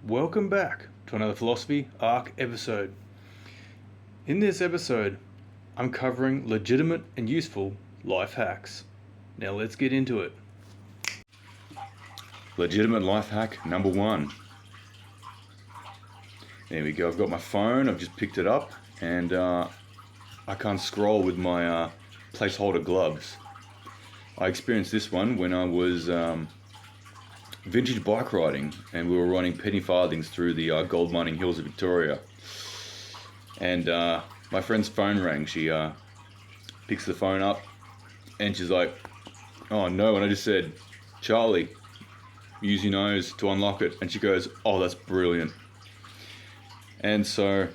Welcome back to another Phill-osophy Arc episode. In this episode, I'm covering legitimate and useful life hacks. Now let's get into it. Legitimate life hack number 1. There we go, I've got my phone, I've just picked it up, and I can't scroll with my placeholder gloves. I experienced this one when I was vintage bike riding, and we were running penny farthings through the gold mining hills of Victoria. And my friend's phone rang. She picks the phone up, and she's like, "Oh no!" And I just said, "Charlie, use your nose to unlock it." And she goes, "Oh, that's brilliant." And so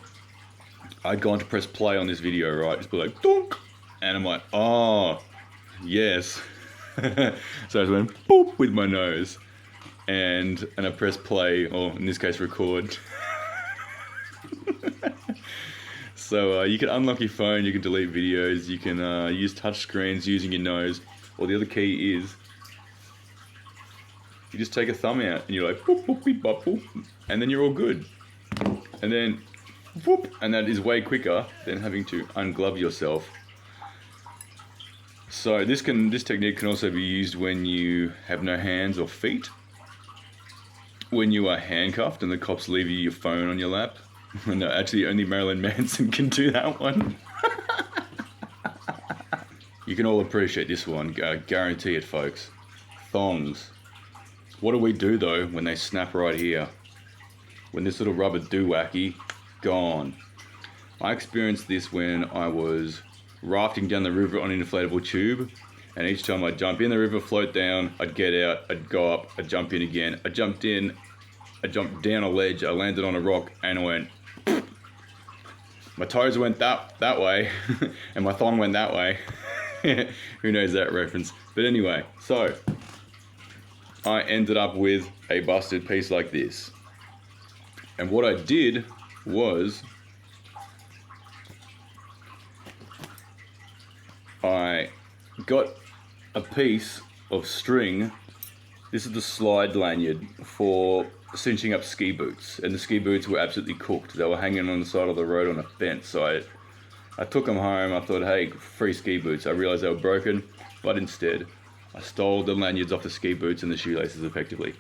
I'd gone to press play on this video, right? Just be like, "Donk," and I'm like, "Oh, yes." So I just went boop with my nose. And I press play, or in this case record. So you can unlock your phone, you can delete videos, you can use touch screens using your nose, or the other key is you just take a thumb out and you're like boop boop beep bop boop, and then you're all good. And then whoop, and that is way quicker than having to unglove yourself. So this technique can also be used when you have no hands or feet. When you are handcuffed and the cops leave you your phone on your lap. No, actually only Marilyn Manson can do that one. You can all appreciate this one, guarantee it folks. Thongs. What do we do though when they snap right here? When this little rubber doowacky, gone. I experienced this when I was rafting down the river on an inflatable tube. And each time I'd jump in the river, float down, I'd get out, I'd go up, I'd jump in again. I jumped in, I jumped down a ledge, I landed on a rock, and I went... My toes went that way, and my thong went that way. Who knows that reference? But anyway, so I ended up with a busted piece like this. And what I did was... I got a piece of string. This is the slide lanyard for cinching up ski boots, and the ski boots were absolutely cooked. They were hanging on the side of the road on a fence, so I took them home. I thought, hey, free ski boots. I realized they were broken, but instead I stole the lanyards off the ski boots and the shoelaces effectively.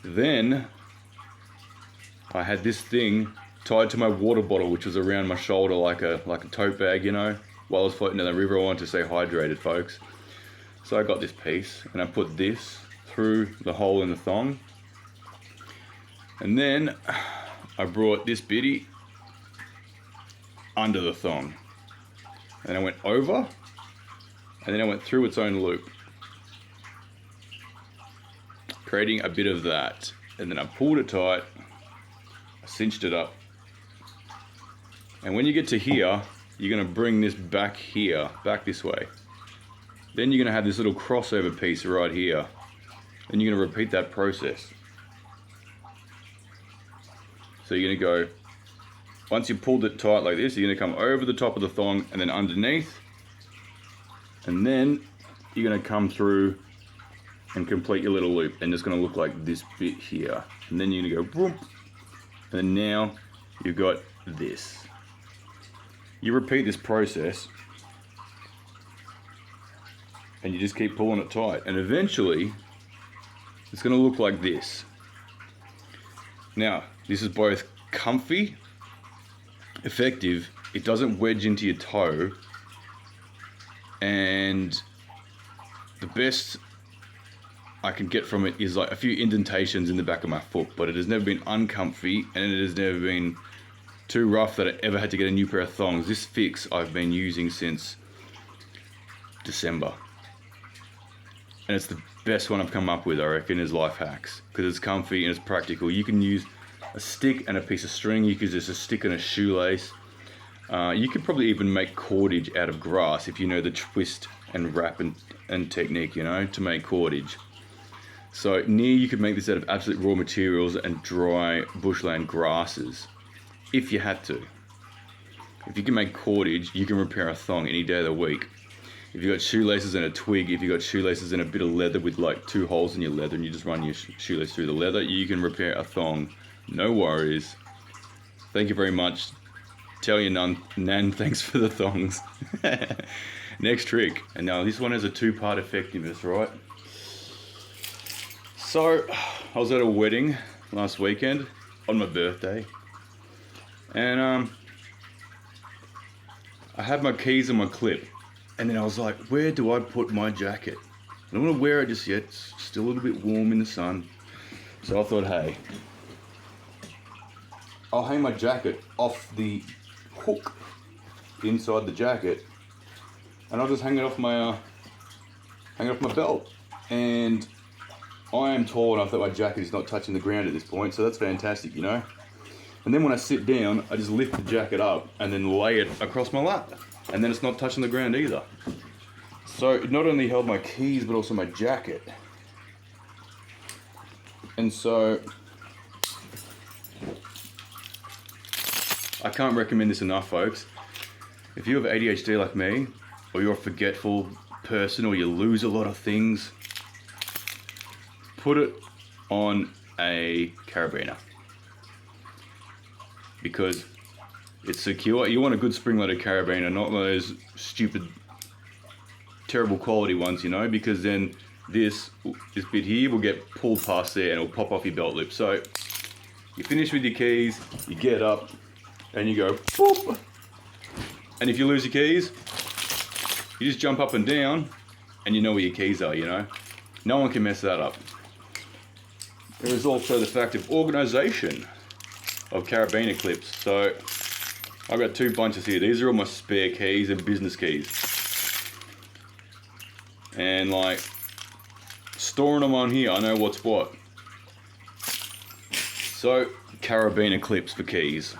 Then I had this thing tied to my water bottle, which was around my shoulder like a tote bag, you know. While I was floating down the river, I wanted to stay hydrated, folks. So I got this piece and I put this through the hole in the thong. And then I brought this bitty under the thong. And I went over, and then I went through its own loop, creating a bit of that. And then I pulled it tight, I cinched it up. And when you get to here, you're gonna bring this back here, back this way. Then you're gonna have this little crossover piece right here. And you're gonna repeat that process. So you're gonna go, once you pulled it tight like this, you're gonna come over the top of the thong and then underneath. And then you're gonna come through and complete your little loop. And it's gonna look like this bit here. And then you're gonna go, boom. And then now you've got this. You repeat this process and you just keep pulling it tight, and eventually it's going to look like this. Now, this is both comfy, effective, it doesn't wedge into your toe, and the best I can get from it is like a few indentations in the back of my foot, but it has never been uncomfy, and it has never been too rough that I ever had to get a new pair of thongs. This fix I've been using since December. And it's the best one I've come up with, I reckon, is life hacks. Because it's comfy and it's practical. You can use a stick and a piece of string. You could use a stick and a shoelace. You could probably even make cordage out of grass if you know the twist and wrap and technique, you know, to make cordage. So you could make this out of absolute raw materials and dry bushland grasses. If you had to. If you can make cordage, you can repair a thong any day of the week. If you've got shoelaces and a twig, if you've got shoelaces and a bit of leather with like 2 holes in your leather and you just run your shoelace through the leather, you can repair a thong No worries. Thank you very much. Tell your nan thanks for the thongs. Next trick. And now this one has a two-part effectiveness, right? So, I was at a wedding last weekend on my birthday. And I had my keys in my clip. And then I was like, where do I put my jacket? I don't want to wear it just yet. It's still a little bit warm in the sun. So I thought, hey, I'll hang my jacket off the hook inside the jacket, and I'll just hang it off my belt. And I am tall enough that my jacket is not touching the ground at this point, so that's fantastic, you know. And then when I sit down, I just lift the jacket up and then lay it across my lap, and then it's not touching the ground either. So it not only held my keys but also my jacket. And so I can't recommend this enough, folks. If you have ADHD like me, or you're a forgetful person, or you lose a lot of things, put it on a carabiner, because it's secure. You want a good spring-loaded carabiner, not one of those stupid, terrible quality ones, you know, because then this bit here will get pulled past there and it'll pop off your belt loop. So you finish with your keys, you get up, and you go, boop. And if you lose your keys, you just jump up and down, and you know where your keys are, you know. No one can mess that up. There is also the fact of organization of carabiner clips. So I've got two bunches here. These are all my spare keys and business keys. And like, storing them on here, I know what's what. So, carabiner clips for keys.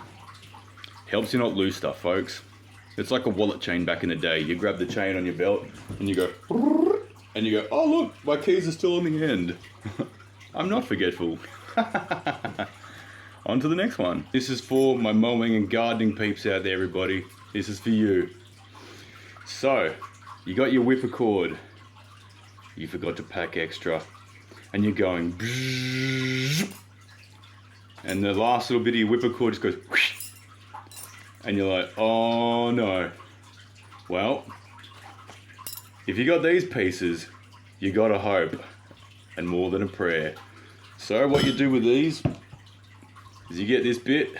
Helps you not lose stuff, folks. It's like a wallet chain back in the day. You grab the chain on your belt and you go, and you go, oh look, my keys are still on the end. I'm not forgetful. On to the next one. This is for my mowing and gardening peeps out there, everybody. This is for you. So, you got your whipper cord. You forgot to pack extra. And you're going, and the last little bit of your whipper cord just goes, and you're like, oh no. Well, if you got these pieces, you got a hope and more than a prayer. So what you do with these is you get this bit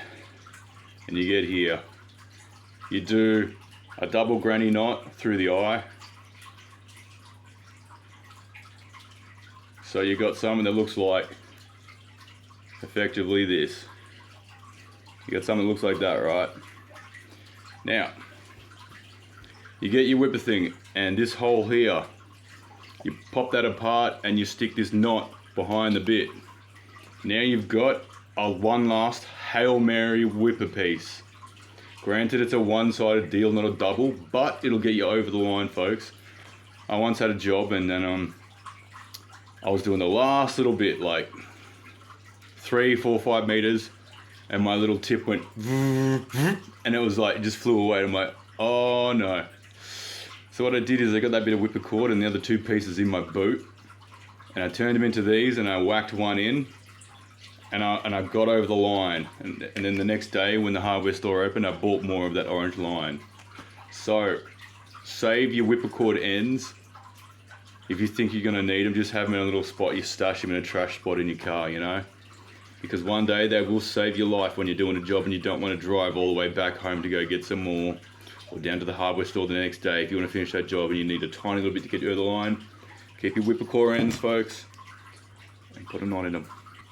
and you get here. You do a double granny knot through the eye. So you got something that looks like effectively this. You got something that looks like that, right? Now, you get your whipper thing, and this hole here, you pop that apart and you stick this knot behind the bit. Now you've got a one last Hail Mary whipper piece. Granted, it's a one-sided deal, not a double, but it'll get you over the line, folks. I once had a job and then I was doing the last little bit, like 3, 4, 5 meters, and my little tip went, and it was like, it just flew away. I'm like, oh no. So what I did is I got that bit of whipper cord and the other two pieces in my boot, and I turned them into these and I whacked one in, and I got over the line. And then the next day when the hardware store opened, I bought more of that orange line. So save your whipper cord ends. If you think you're gonna need them, just have them in a little spot. You stash them in a trash spot in your car, you know? Because one day they will save your life when you're doing a job and you don't want to drive all the way back home to go get some more, or down to the hardware store the next day if you want to finish that job and you need a tiny little bit to get you over the line. Keep your whipper cord ends, folks, and put a knot in them.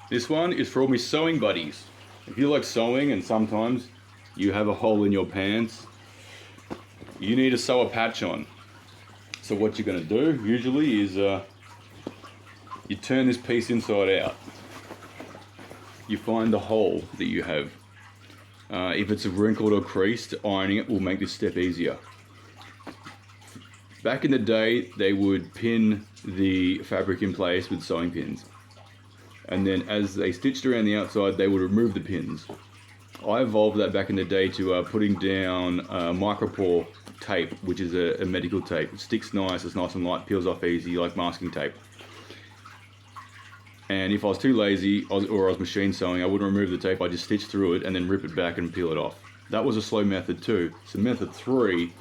This one is for all my sewing buddies. If you like sewing and sometimes you have a hole in your pants, you need to sew a patch on. So what you're going to do usually is you turn this piece inside out. You find the hole that you have. If it's wrinkled or creased, ironing it will make this step easier. Back in the day, they would pin the fabric in place with sewing pins. And then as they stitched around the outside, they would remove the pins. I evolved that back in the day to putting down micropore tape, which is a medical tape. It sticks nice, it's nice and light, peels off easy like masking tape. And if I was too lazy or I was machine sewing, I wouldn't remove the tape. I'd just stitch through it and then rip it back and peel it off. That was a slow method too. So method 3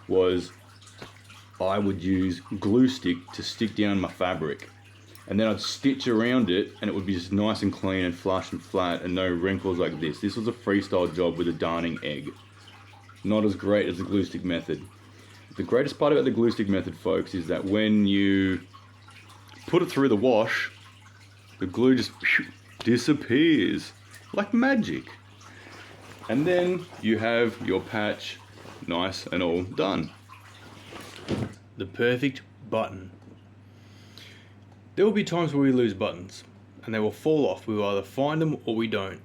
was I would use glue stick to stick down my fabric. And then I'd stitch around it and it would be just nice and clean and flush and flat and no wrinkles like this. This was a freestyle job with a darning egg. Not as great as the glue stick method. The greatest part about the glue stick method, folks, is that when you put it through the wash, the glue just disappears like magic. And then you have your patch nice and all done. The perfect button. There will be times where we lose buttons and they will fall off. We will either find them or we don't.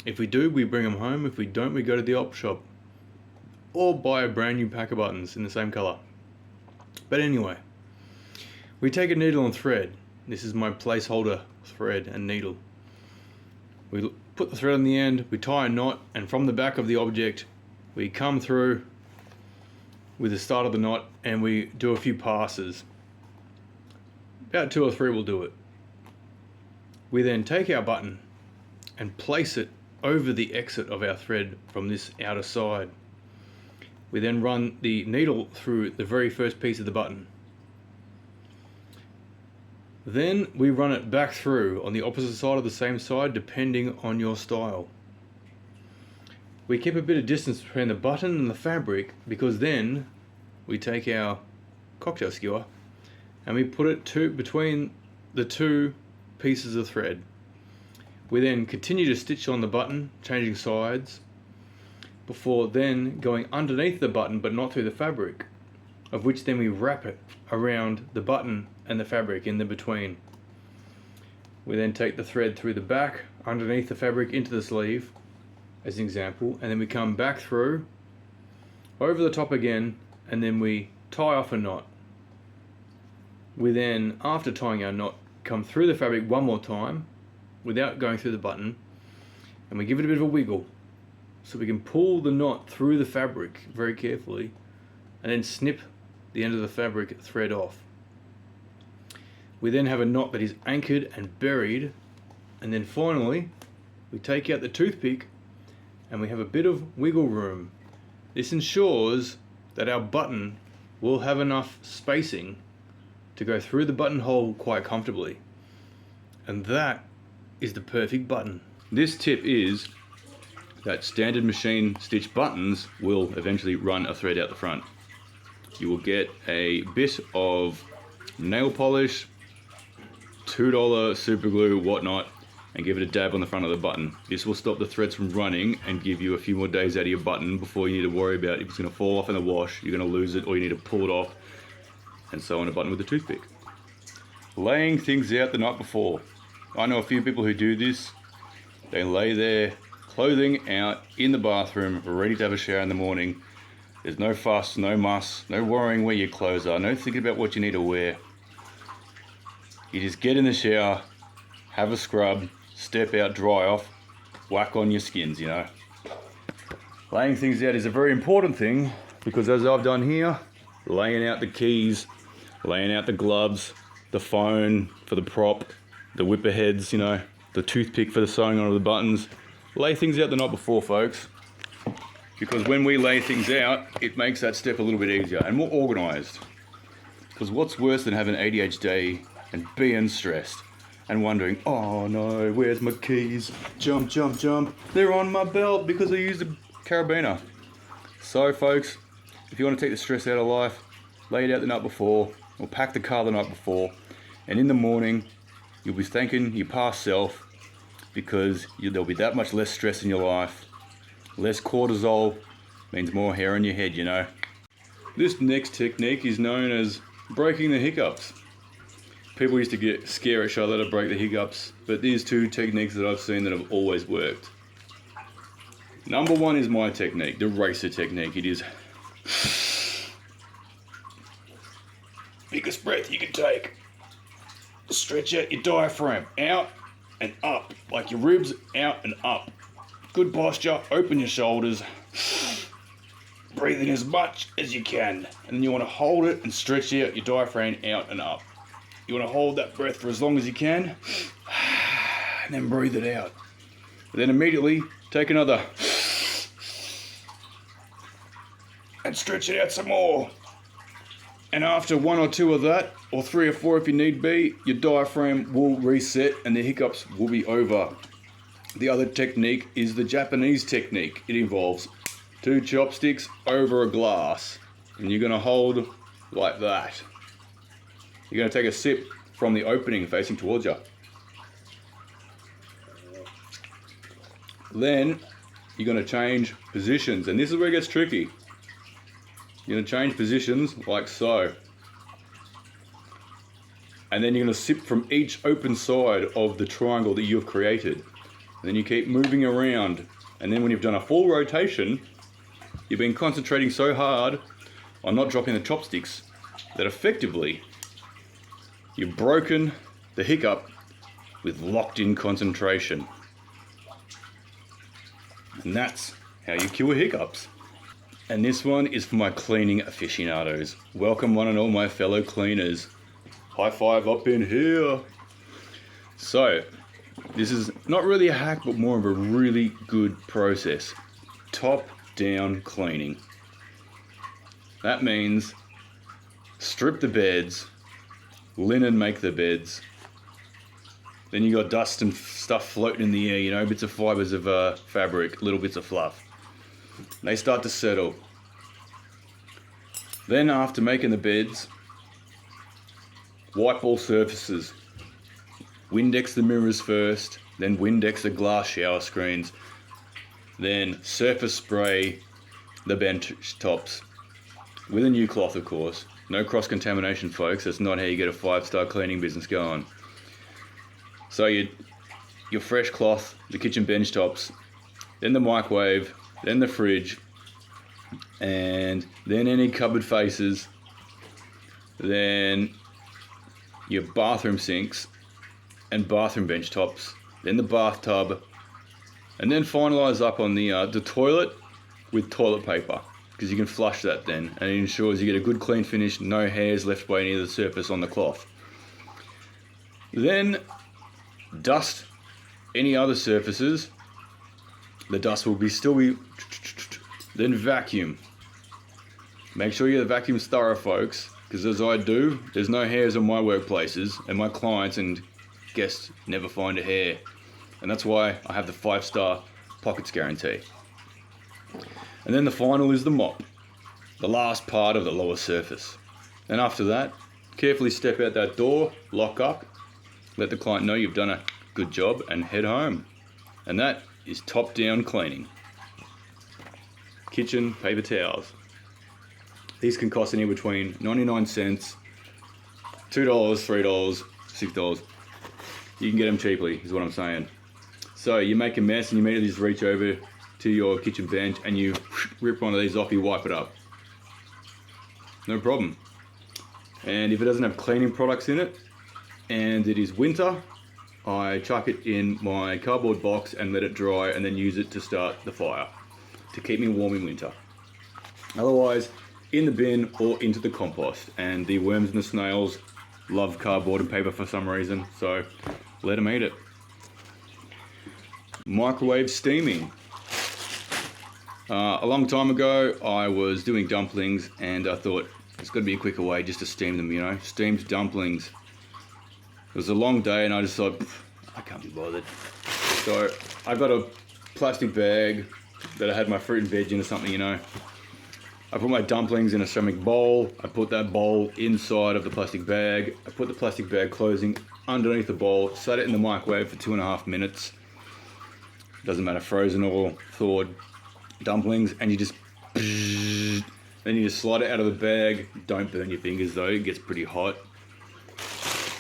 If we do, we bring them home. If we don't, we go to the op shop or buy a brand new pack of buttons in the same color. But anyway, we take a needle and thread. This is my placeholder thread and needle. We put the thread on the end, we tie a knot, and from the back of the object we come through with the start of the knot and we do a few passes. About 2 or 3 will do it. We then take our button and place it over the exit of our thread from this outer side. We then run the needle through the very first piece of the button. Then we run it back through on the opposite side or the same side depending on your style. We keep a bit of distance between the button and the fabric because then we take our cocktail skewer and we put it between the 2 pieces of thread. We then continue to stitch on the button, changing sides, before then going underneath the button but not through the fabric, of which then we wrap it around the button and the fabric in the between. We then take the thread through the back, underneath the fabric into the sleeve, as an example, and then we come back through, over the top again, and then we tie off a knot. We then, after tying our knot, come through the fabric one more time, without going through the button, and we give it a bit of a wiggle, so we can pull the knot through the fabric very carefully, and then snip the end of the fabric thread off. We then have a knot that is anchored and buried, and then finally we take out the toothpick and we have a bit of wiggle room. This ensures that our button will have enough spacing to go through the buttonhole quite comfortably. And that is the perfect button. This tip is that standard machine stitch buttons will eventually run a thread out the front. You will get a bit of nail polish, $2 super glue, whatnot, and give it a dab on the front of the button. This will stop the threads from running and give you a few more days out of your button before you need to worry about if it's going to fall off in the wash, you're going to lose it, or you need to pull it off and sew on a button with a toothpick. Laying things out the night before. I know a few people who do this. They lay their clothing out in the bathroom, ready to have a shower in the morning. There's no fuss, no muss, no worrying where your clothes are, no thinking about what you need to wear. You just get in the shower, have a scrub, step out, dry off, whack on your skins, you know. Laying things out is a very important thing because, as I've done here, laying out the keys, laying out the gloves, the phone for the prop, the whipper heads, you know, the toothpick for the sewing on the buttons. Lay things out the night before, folks, because when we lay things out, it makes that step a little bit easier and more organized. Because what's worse than having ADHD and being stressed and wondering, oh no, where's my keys? Jump, jump, jump. They're on my belt because I used a carabiner. So folks, if you want to take the stress out of life, lay it out the night before, or pack the car the night before, and in the morning, you'll be thanking your past self because there'll be that much less stress in your life. Less cortisol means more hair on your head, you know. This next technique is known as breaking the hiccups. People used to scare at Charlotte to break the hiccups, but these 2 techniques that I've seen that have always worked. Number 1 is my technique, the racer technique. It is biggest breath you can take. Stretch out your diaphragm, out and up, like your ribs, out and up. Good posture, open your shoulders, breathe in as much as you can, and then you want to hold it and stretch out your diaphragm out and up. You want to hold that breath for as long as you can, and then breathe it out. Then immediately take another and stretch it out some more. And after 1 or 2 of that, or 3 or 4 if you need be, your diaphragm will reset and the hiccups will be over. The other technique is the Japanese technique. It involves 2 chopsticks over a glass, and you're going to hold like that. You're going to take a sip from the opening facing towards you. Then you're going to change positions, and this is where it gets tricky. You're going to change positions like so. And then you're going to sip from each open side of the triangle that you've created. And then you keep moving around. And then when you've done a full rotation, you've been concentrating so hard on not dropping the chopsticks that effectively you've broken the hiccup with locked in concentration. And that's how you cure hiccups. And this one is for my cleaning aficionados. Welcome one and all my fellow cleaners. High five up in here. So, this is not really a hack, but more of a really good process. Top-down cleaning. That means strip the beds, linen make the beds. Then you got dust and stuff floating in the air, you know, bits of fibers of fabric, little bits of fluff. They start to settle. Then after making the beds, wipe all surfaces. Windex the mirrors first, then Windex the glass shower screens. Then surface spray the bench tops. With a new cloth, of course. No cross-contamination, folks. That's not how you get a 5-star cleaning business going. So your fresh cloth, the kitchen bench tops, then the microwave, then the fridge, and then any cupboard faces, then your bathroom sinks and bathroom bench tops, then the bathtub, and then finalize up on the toilet with toilet paper, because you can flush that then, and it ensures you get a good clean finish, no hairs left by any of the surface on the cloth. Then dust any other surfaces. The dust will still be. Then vacuum. Make sure your vacuum's thorough, folks, because as I do, there's no hairs on my workplaces, and my clients and guests never find a hair. And that's why I have the 5-star pockets guarantee. And then the final is the mop, the last part of the lower surface. And after that, carefully step out that door, lock up, let the client know you've done a good job, and head home. And that is top-down cleaning. Kitchen paper towels. These can cost anywhere between 99 cents, $2, $3, $6. You can get them cheaply, is what I'm saying. So you make a mess and you immediately just reach over to your kitchen bench and you rip one of these off, you wipe it up. No problem. And if it doesn't have cleaning products in it, and it is winter, I chuck it in my cardboard box and let it dry, and then use it to start the fire to keep me warm in winter. Otherwise, in the bin or into the compost. And the worms and the snails love cardboard and paper for some reason, so let them eat it. Microwave steaming. A long time ago, I was doing dumplings, and I thought there's got to be a quicker way just to steam them, you know, steamed dumplings. It was a long day, and I just thought, I can't be bothered. So I got a plastic bag that I had my fruit and veg in or something, you know. I put my dumplings in a ceramic bowl. I put that bowl inside of the plastic bag. I put the plastic bag closing underneath the bowl, set it in the microwave for 2.5 minutes. Doesn't matter, frozen or thawed dumplings, and you just, then you just slide it out of the bag. Don't burn your fingers though, it gets pretty hot.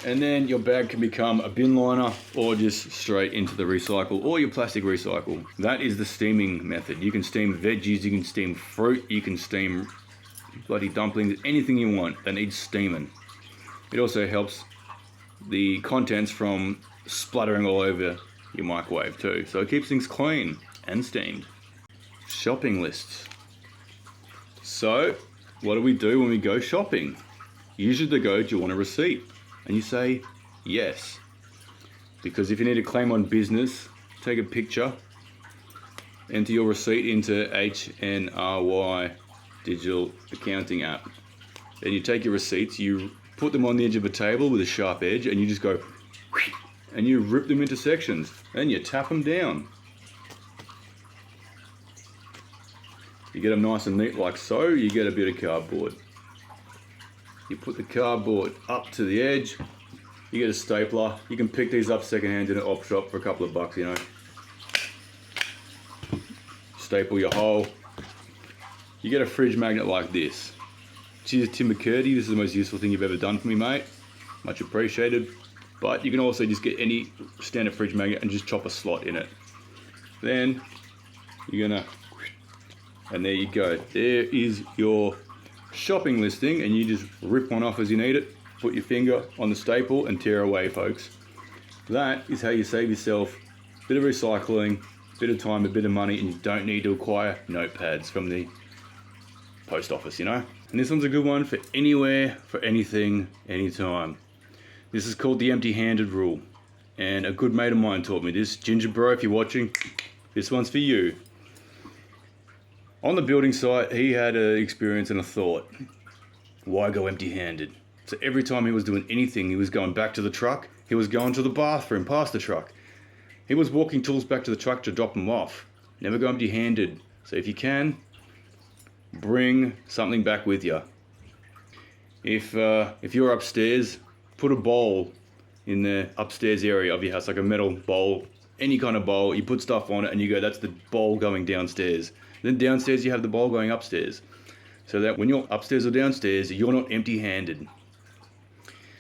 And then your bag can become a bin liner or just straight into the recycle or your plastic recycle. That is the steaming method. You can steam veggies, you can steam fruit, you can steam bloody dumplings, anything you want that needs steaming. It also helps the contents from splattering all over your microwave too. So it keeps things clean and steamed. Shopping lists. So what do we do when we go shopping? Usually they go, do you want a receipt? And you say yes, because if you need a claim on business, take a picture, enter your receipt into HNRY digital accounting app. Then you take your receipts, you put them on the edge of a table with a sharp edge, and you just go and you rip them into sections. Then you tap them down. You get them nice and neat like so. You get a bit of cardboard. You put the cardboard up to the edge. You get a stapler. You can pick these up secondhand in an op shop for a couple of bucks, you know. Staple your hole. You get a fridge magnet like this. Cheers, Tim McCurdy. This is the most useful thing you've ever done for me, mate. Much appreciated. But you can also just get any standard fridge magnet and just chop a slot in it. Then you're gonna, and there you go. There is your shopping listing, and you just rip one off as you need it. Put your finger on the staple and tear away, folks. That is how you save yourself a bit of recycling, a bit of time, a bit of money, and you don't need to acquire notepads from the post office, you know. And this one's a good one for anywhere, for anything, anytime. This is called the empty-handed rule, and a good mate of mine taught me this. Ginger bro, if you're watching, this one's for you. On the building site, he had an experience and a thought. Why go empty-handed? So every time he was doing anything, he was going back to the truck, he was going to the bathroom past the truck. He was walking tools back to the truck to drop them off. Never go empty-handed. So if you can, bring something back with you. If you're upstairs, put a bowl in the upstairs area of your house, like a metal bowl, any kind of bowl. You put stuff on it and you go, that's the bowl going downstairs. Then downstairs you have the bowl going upstairs. So that when you're upstairs or downstairs, you're not empty-handed.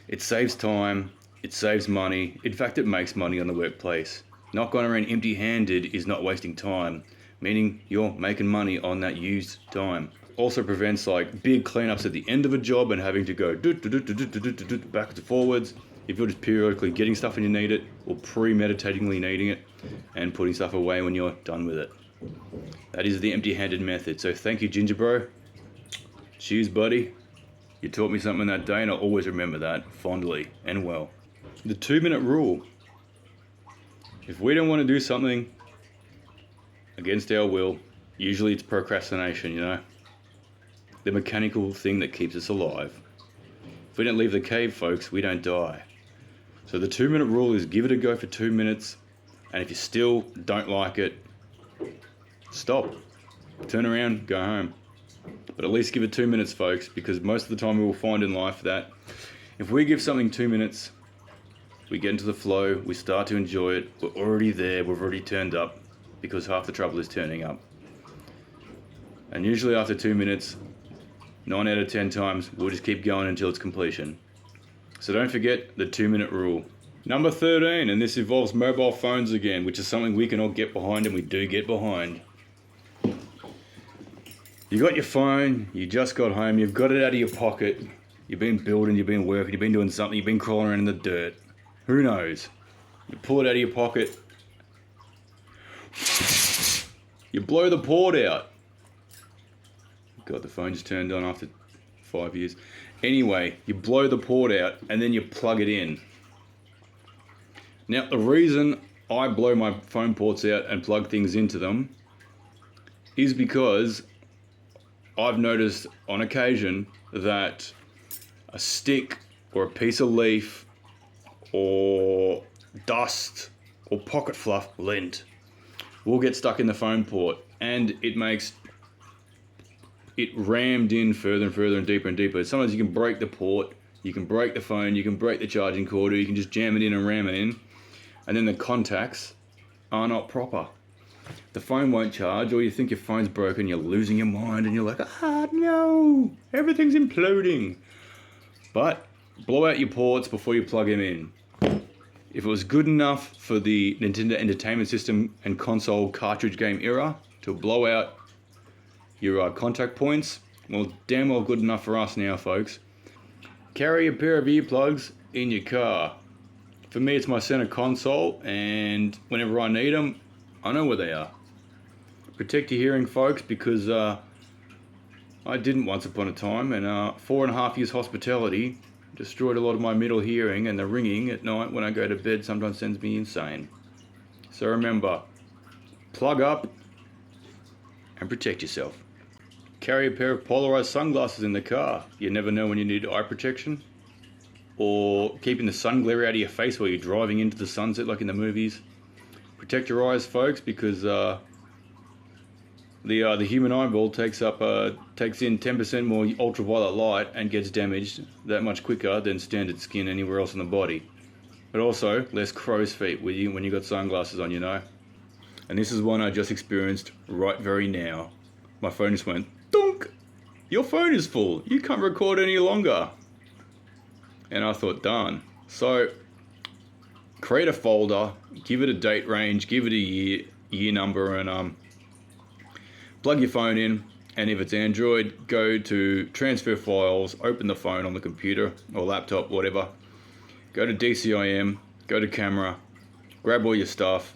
It saves time, it saves money. In fact, it makes money on the workplace. Not going around empty-handed is not wasting time, meaning you're making money on that used time. Also prevents like big cleanups at the end of a job and having to go backwards and forwards. If you're just periodically getting stuff when you need it, or premeditatingly needing it, and putting stuff away when you're done with it. That is the empty-handed method. So thank you, Ginger bro. Cheers, buddy. You taught me something that day, and I'll always remember that fondly and well. The 2-minute rule. If we don't want to do something against our will, usually it's procrastination, you know? The mechanical thing that keeps us alive. If we don't leave the cave, folks, we don't die. So the 2-minute rule is give it a go for 2 minutes, and if you still don't like it, stop. Turn around, go home. But at least give it 2 minutes, folks, because most of the time we will find in life that if we give something 2 minutes, we get into the flow, we start to enjoy it, we're already there, we've already turned up, because half the trouble is turning up. And usually after 2 minutes, 9 out of 10 times, we'll just keep going until it's completion. So don't forget the 2-minute rule. Number 13, and this involves mobile phones again, which is something we can all get behind, and we do get behind. You got your phone, you just got home, you've got it out of your pocket, you've been building, you've been working, you've been doing something, you've been crawling around in the dirt. Who knows? You pull it out of your pocket, you blow the port out. God, the phone just turned on after 5 years. Anyway, you blow the port out and then you plug it in. Now, the reason I blow my phone ports out and plug things into them is because I've noticed on occasion that a stick or a piece of leaf or dust or pocket fluff, lint, will get stuck in the phone port, and it makes it rammed in further and further and deeper. Sometimes you can break the port, you can break the phone, you can break the charging cord, or you can just jam it in and ram it in, and then the contacts are not proper. The phone won't charge, or you think your phone's broken, you're losing your mind, and you're like, ah, no, everything's imploding. But blow out your ports before you plug them in. If it was good enough for the Nintendo Entertainment System and console cartridge game era to blow out your contact points, well, damn well good enough for us now, folks. Carry a pair of earplugs in your car. For me, it's my center console, and whenever I need them, I know where they are. Protect your hearing, folks, because I didn't once upon a time, and 4.5 years hospitality destroyed a lot of my middle hearing, and the ringing at night when I go to bed sometimes sends me insane. So remember, plug up and protect yourself. Carry a pair of polarized sunglasses in the car. You never know when you need eye protection. Or keeping the sun glare out of your face while you're driving into the sunset like in the movies. Protect your eyes, folks, because the human eyeball takes in 10% more ultraviolet light and gets damaged that much quicker than standard skin anywhere else in the body. But also less crow's feet with you when you got sunglasses on, you know. And this is one I just experienced right very now. My phone just went donk. Your phone is full. You can't record any longer. And I thought, darn. So create a folder, give it a date range, give it a year number, and plug your phone in. And if it's Android, go to transfer files, open the phone on the computer or laptop, whatever. Go to DCIM, go to camera, grab all your stuff,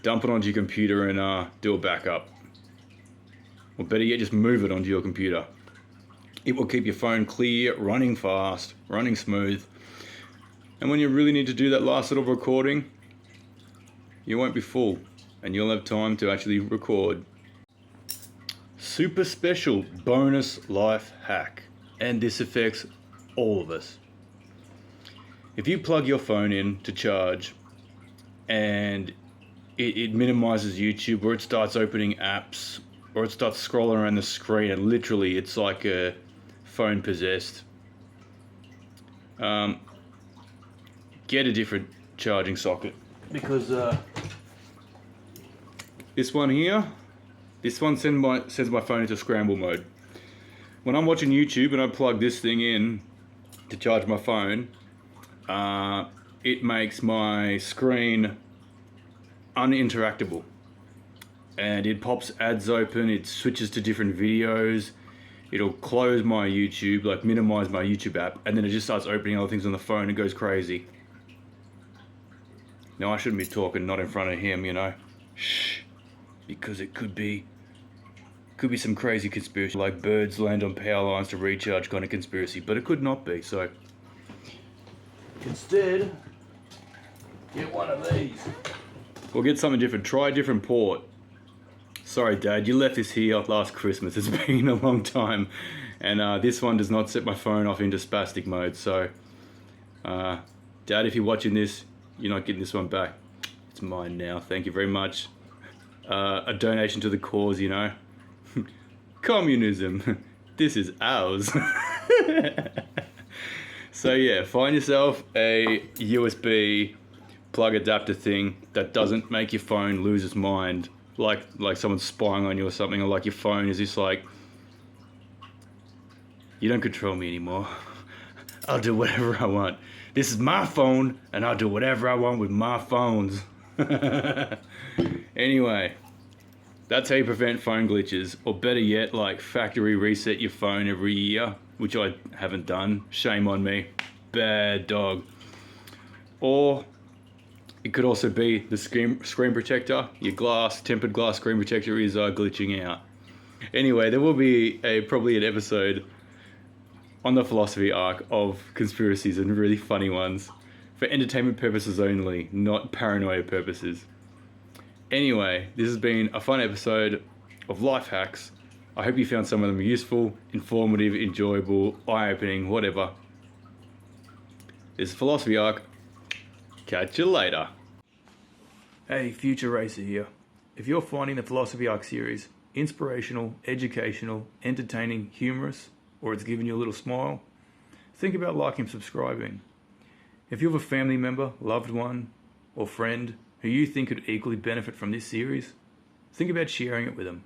dump it onto your computer, and do a backup. Or better yet, just move it onto your computer. It will keep your phone clear, running fast, running smooth. And when you really need to do that last little recording, you won't be full and you'll have time to actually record. Super special bonus life hack. And this affects all of us. If you plug your phone in to charge and it minimizes YouTube, or it starts opening apps, or it starts scrolling around the screen, and literally it's like a phone possessed, get a different charging socket, because this one here, sends my phone into scramble mode. When I'm watching YouTube and I plug this thing in to charge my phone, it makes my screen uninteractable, and it pops ads open, it switches to different videos, it'll close my YouTube, like minimize my YouTube app, and then it just starts opening other things on the phone and goes crazy. Now I shouldn't be talking not in front of him, you know. Shh, because it could be some crazy conspiracy, like birds land on power lines to recharge kind of conspiracy, but it could not be. So instead, get one of these. Or get something different. Try a different port. Sorry, Dad, you left this here last Christmas. It's been a long time. And this one does not set my phone off into spastic mode. So, Dad, if you're watching this, you're not getting this one back. It's mine now. Thank you very much. A donation to the cause, you know. Communism. This is ours. So yeah, find yourself a USB plug adapter thing that doesn't make your phone lose its mind, like someone's spying on you or something, or like your phone is just like, you don't control me anymore. I'll do whatever I want. This is my phone, and I'll do whatever I want with my phones. Anyway, that's how you prevent phone glitches, or better yet, like factory reset your phone every year, which I haven't done. Shame on me. Bad dog. Or it could also be the screen protector. Your tempered glass screen protector is glitching out. Anyway, there will be probably an episode on the Phill-osophy Arc of conspiracies, and really funny ones, for entertainment purposes only, not paranoia purposes. Anyway, this has been a fun episode of Life Hacks. I hope you found some of them useful, informative, enjoyable, eye-opening, whatever. This is Phill-osophy Arc. Catch you later. Hey, future racer here. If you're finding the Phill-osophy Arc series inspirational, educational, entertaining, humorous, or it's giving you a little smile, think about liking and subscribing. If you have a family member, loved one, or friend who you think could equally benefit from this series, think about sharing it with them.